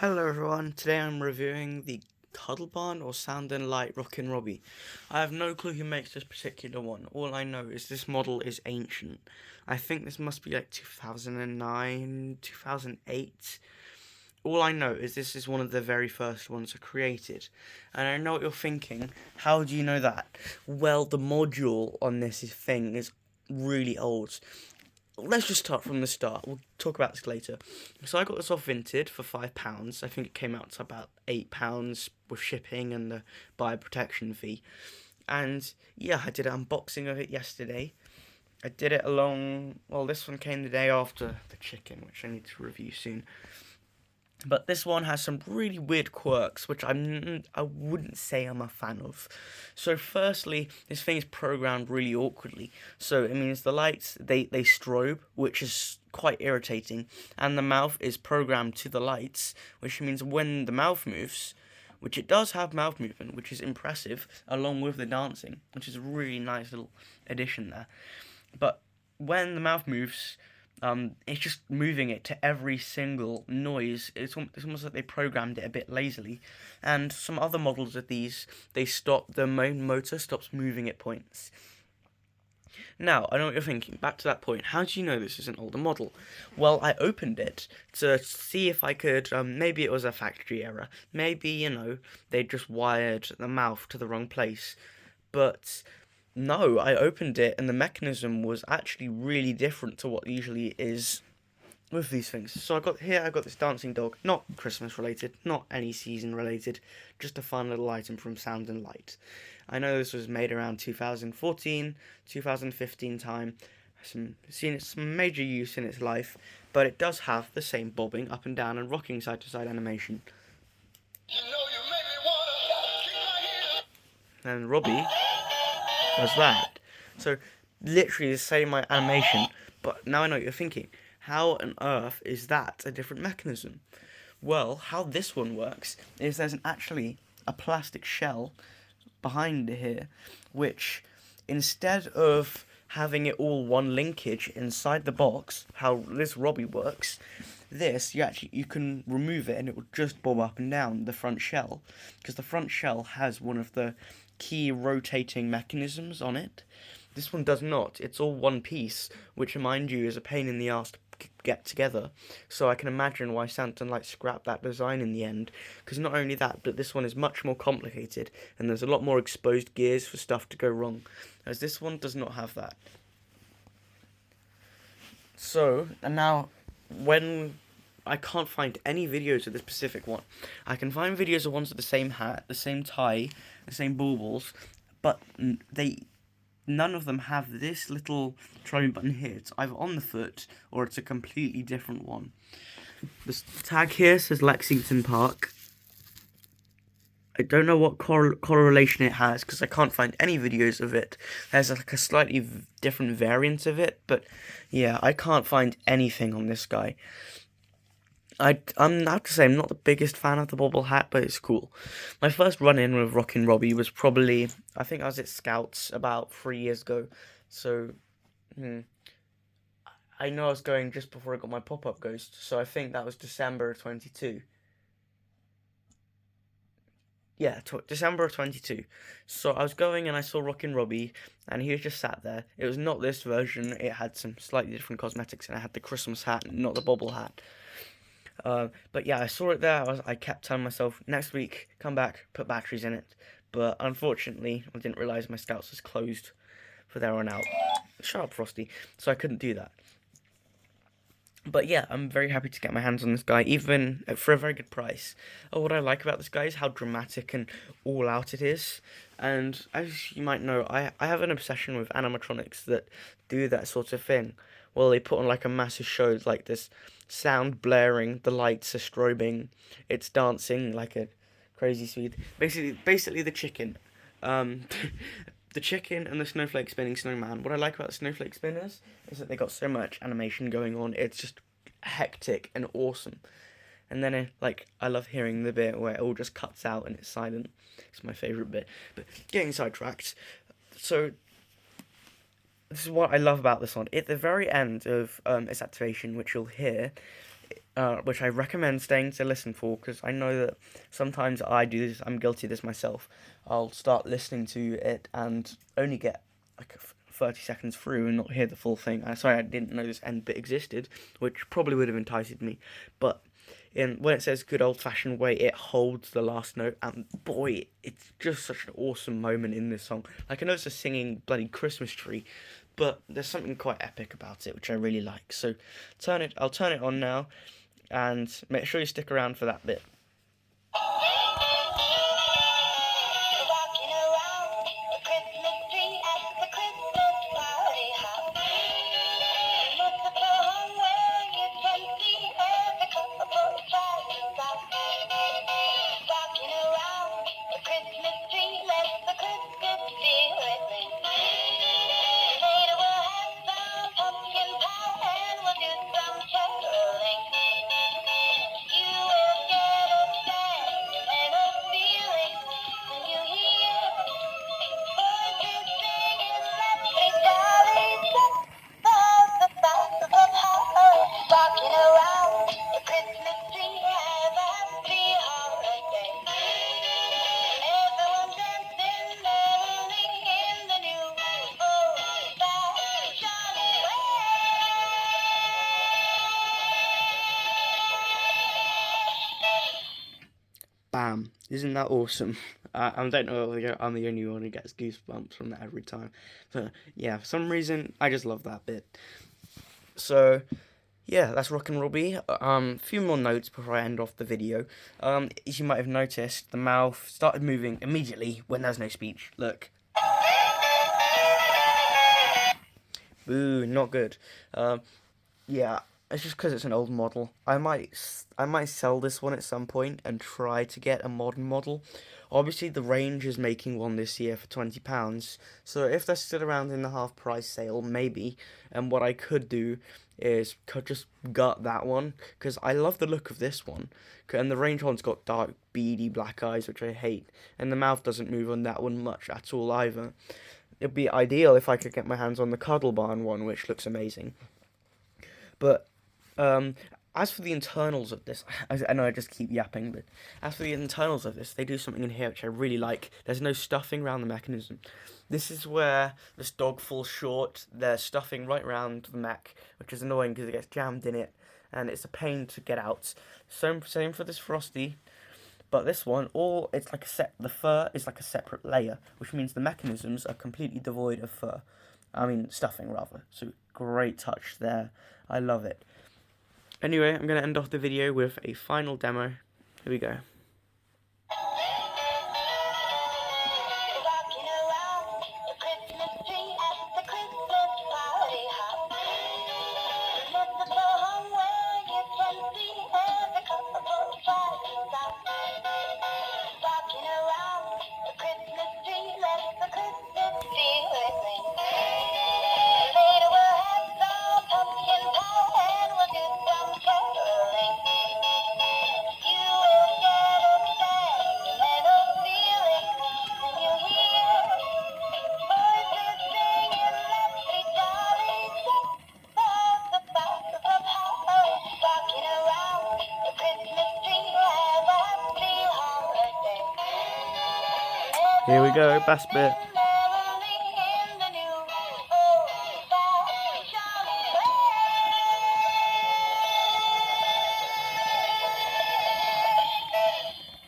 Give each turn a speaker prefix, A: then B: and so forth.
A: Hello everyone, today I'm reviewing the Cuddle Barn or Sound and Light Rockin' Robbie. I have no clue who makes this particular one. All I know is this model is ancient. I think this must be like 2009, 2008. All I know is this is one of the very first ones I created. And I know what you're thinking, how do you know that? Well, the module on this thing is really old. Let's just start from the start. We'll talk about this later. So I got this off Vinted for £5. I think it came out to about £8 with shipping and the buyer protection fee. And yeah, I did an unboxing of it yesterday. I did it along. Well, this one came the day after the chicken, which I need to review soon. But this one has some really weird quirks, which I wouldn't say I'm a fan of. So firstly, this thing is programmed really awkwardly. So it means the lights, they strobe, which is quite irritating. And the mouth is programmed to the lights, which means when the mouth moves, which it does have mouth movement, which is impressive, along with the dancing, which is a really nice little addition there. But when the mouth moves, it's just moving it to every single noise. It's almost like they programmed it a bit lazily. And some other models of these, the main motor stops moving at points. Now, I know what you're thinking. Back to that point. How do you know this is an older model? Well, I opened it to see if I could, maybe it was a factory error. Maybe, they just wired the mouth to the wrong place. But no, I opened it and the mechanism was actually really different to what usually is with these things. So I got this dancing dog, not Christmas related, not any season related, just a fun little item from Sound and Light. I know this was made around 2014, 2015 time. Seen some major use in its life, but it does have the same bobbing up and down and rocking side to side animation. And Robbie does that. So literally the same animation, but now I know what you're thinking. How on earth is that a different mechanism? Well, how this one works is there's actually a plastic shell behind here, which instead of having it all one linkage inside the box, how this Robbie works, this you can remove it and it will just bob up and down the front shell, because the front shell has one of the key rotating mechanisms on it. This one does not. It's all one piece, which, mind you, is a pain in the ass to get together. So I can imagine why Sound and Light scrapped that design in the end. Because not only that, but this one is much more complicated, and there's a lot more exposed gears for stuff to go wrong, as this one does not have that. So, and now, when I can't find any videos of this specific one. I can find videos of ones with the same hat, the same tie, the same baubles, but none of them have this little try button here. It's either on the foot or it's a completely different one. The tag here says Lexington Park. I don't know what correlation it has because I can't find any videos of it. There's like a slightly different variant of it, but yeah, I can't find anything on this guy. I'm have to say I'm not the biggest fan of the bobble hat, but it's cool. My first run-in with Rockin' Robbie was probably, I think I was at Scouts about 3 years ago. So, I know I was going just before I got my pop-up ghost, so I think that was December of 22. Yeah, December of 22. So I was going and I saw Rockin' Robbie, and he was just sat there. It was not this version, it had some slightly different cosmetics, and I had the Christmas hat, not the bobble hat. But yeah, I saw it there. I kept telling myself, next week, come back, put batteries in it. But unfortunately, I didn't realise my Scouts was closed for there on out. Shut up, Frosty. So I couldn't do that. But yeah, I'm very happy to get my hands on this guy, even for a very good price. What I like about this guy is how dramatic and all out it is. And as you might know, I have an obsession with animatronics that do that sort of thing. Well, they put on like a massive show, like this sound blaring, the lights are strobing, it's dancing like a crazy speed. Basically the chicken. The chicken and the snowflake spinning snowman. What I like about the snowflake spinners is that they got so much animation going on. It's just hectic and awesome. And then, I love hearing the bit where it all just cuts out and it's silent. It's my favourite bit. But getting sidetracked. So, this is what I love about this one. At the very end of its activation, which you'll hear, which I recommend staying to listen for, because I know that sometimes I do this. I'm guilty of this myself. I'll start listening to it and only get like 30 seconds through and not hear the full thing. I'm sorry, I didn't know this end bit existed, which probably would have enticed me. But when it says good old fashioned way, it holds the last note, and boy, it's just such an awesome moment in this song. Like, I know it's a singing bloody Christmas tree, but there's something quite epic about it, which I really like. So I'll turn it on now, and make sure you stick around for that bit. Bam! Isn't that awesome? I don't know if I'm the only one who gets goosebumps from that every time. But yeah, for some reason, I just love that bit. So, yeah, that's Rockin' Robbie. A few more notes before I end off the video. As you might have noticed, the mouth started moving immediately when there's no speech. Look. Boo, not good. Yeah, it's just because it's an old model. I might sell this one at some point and try to get a modern model. Obviously, the range is making one this year for £20. So if they're still around in the half price sale, maybe. And what I could do is could just gut that one, because I love the look of this one. And the range one's got dark, beady black eyes, which I hate. And the mouth doesn't move on that one much at all either. It'd be ideal if I could get my hands on the Cuddle Barn one, which looks amazing. But as for the internals of this, I know I just keep yapping, but as for the internals of this, they do something in here which I really like. There's no stuffing around the mechanism. This is where this dog falls short. There's stuffing right around the mech, which is annoying because it gets jammed in it, and it's a pain to get out. Same for this Frosty. But this one, it's like the fur is like a separate layer, which means the mechanisms are completely devoid of fur. I mean, stuffing rather. So great touch there. I love it. Anyway, I'm going to end off the video with a final demo. Here we go. Here we go, best bit.